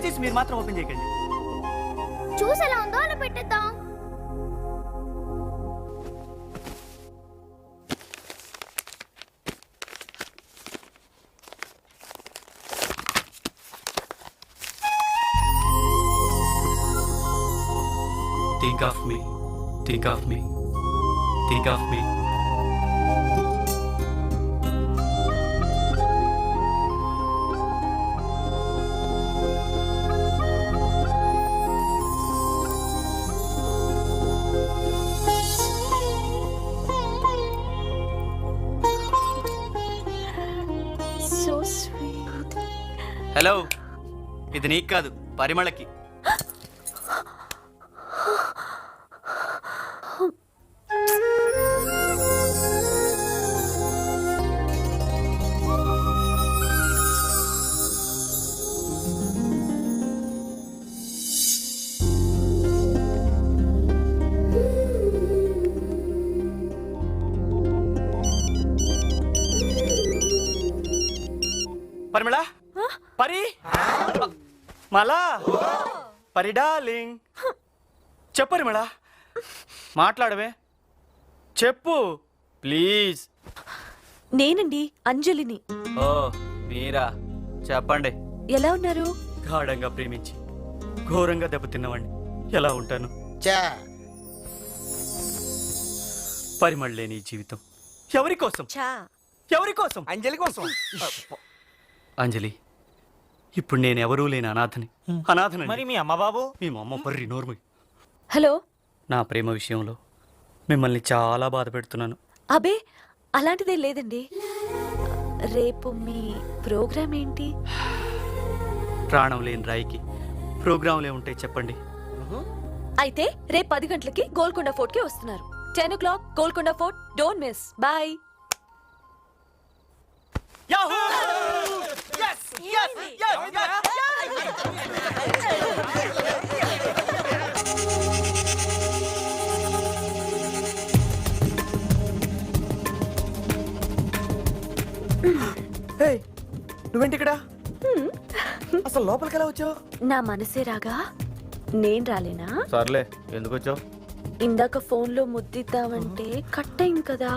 దయచేసి మీరు మాత్రం ఓపెన్ చేయకండి. చూసి ఎలా ఉందో అలా పెట్టేద్దాం. Think of me, think of me, think of me. So sweet. Hello, ఇది నీకు కాదు, పరిమళకి. పరిమళ, పరి, మలా, పరి డార్లింగ్, చెప్పు పరిమళ, మాట్లాడవే, చెప్పు ప్లీజ్. నేనండి అంజలిని. ఓ మీరా, చెప్పండి. ఎలా ఉన్నారు? గాఢంగా ప్రేమించి ఘోరంగా దెబ్బతిన్నవాడిని. ఎలా ఉంటాను? పరిమళ లేని ఈ జీవితం ఎవరి కోసం? ఎవరి కోసం? అంజలి కోసం. అంజలి, ఇప్పుడు నేను ఎవరూ లేని అనాథని. మరి మీ అమ్మ బాబు? మీ అమ్మ పర్రి నోర్మి. హలో. నా ప్రేమ విషయంలో మిమ్మల్ని చాలా బాధ పెడుతున్నాను. అబే అలాంటిదే లేదండి. రేపు మీ ప్రోగ్రామ్ ఏంటి? ప్రాణం లేని రాయికి ప్రోగ్రాంలే ఉంటాయి చెప్పండి. అయితే రేపు 10 గంటలకి గోల్కొండ ఫోర్ట్ కి వస్తున్నారు. 10 o'clock Golconda fort. Don't miss. Bye. నువ్వేంటి ఇక్కడ? అసలు లోపలికి ఎలా వచ్చావు? నా మనసే రాగా నేను రాలేనా? సర్లే, ఎందుకు వచ్చావు? ఇందాక ఫోన్ లో ముద్దిద్దామంటే కట్ అయింది కదా,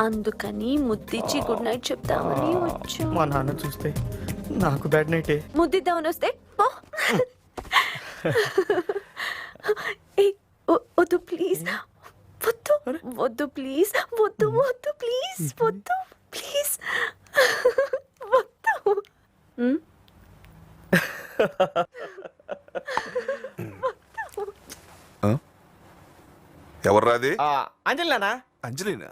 అందుకని ముద్దిచ్చి గుడ్ నైట్ చెప్తామని వచ్చా. మా నాన్న చూస్తే నాకు బ్యాడ్ నైటే. ముద్దిద్దామని వస్తే వద్దు ప్లీజ్, వద్దు ప్లీజ్, వద్దు ప్లీజ్, వద్దు ప్లీజ్, వద్దు. ఎవరు రాది? అంజలి నాన్న. అంజలినా?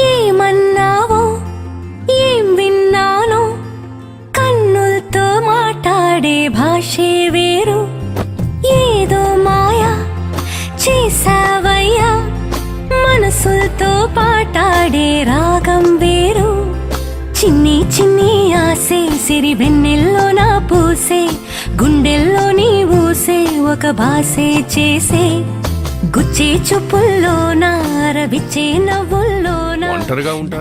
ఏమన్నావో ఏం విన్నానో, కన్నులతో మాట్లాడే భాషే వేరు. ఏదో మాయా చేసావయ్యా, మనసులతో పాటాడే రాగం వేరు. చిన్ని చిన్ని ఆసే సిరి వెన్నెల్లో నా పూసే, గుండెల్లో నీ ఊసే ఒక భాసే చేసే. గుచ్చే చూపుల్లో నా రవిచ్చే నవ్వుల్లో నా ఒంటరిగా ఉంటా